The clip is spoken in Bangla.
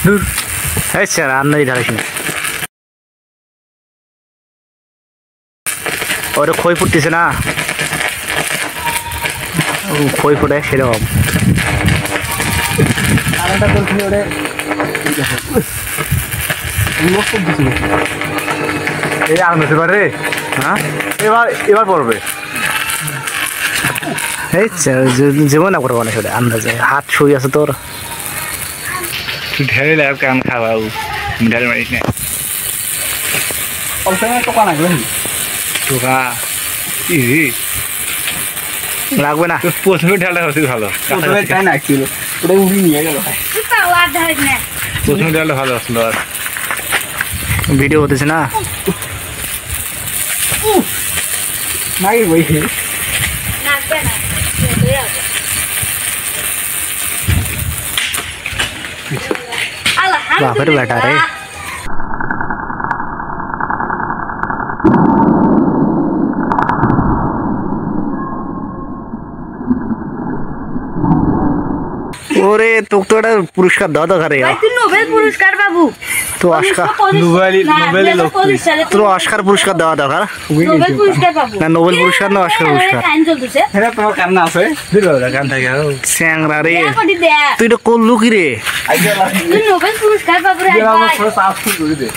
দূর এই স্যার আন্নাই ঢালিস না ওরে খই ফুটতেছে না খই ফুটে সেরকম আরেকটা করছি ওরে লোক খুব দিছিল এই আর মেতে পারে হ্যাঁ এবার পড়বে এই যেমন না করবো না সেটা আন্দাজে হাত শুই আছে তোর তুই ঢেলে লাগ কান খাওয়া ঢেলে মারিস না অল্প টোকা লাগবে তোরা ইজি লাগবে না প্রথমে ঢেলটা হচ্ছে ভালো প্রথমে তাই না ছিল ওটা উড়ি নিয়ে গেল প্রথমে ঢেলটা ভালো আসলো আর ভিডিও হতেছে না নাই বই বাপের বেটা রে ওরে তোকে তো একটা পুরস্কার দেওয়া দরকার রে নোবেল পুরস্কার বাবু তো অস্কার তোর অস্কার পুরস্কার দেওয়া দরকার নোবেল পুরস্কার বাবু না নোবেল পুরস্কার না অস্কার পুরস্কার কান চলতেছে এটা তোমার কান্না আছে গান থাকে স্যাংরা রে কোটি দে তুই এটা করলু কি রে আইডিয়া লাগে তুই নোবেল পুরস্কার বাবু রে আমার সাথে সাফ করে দে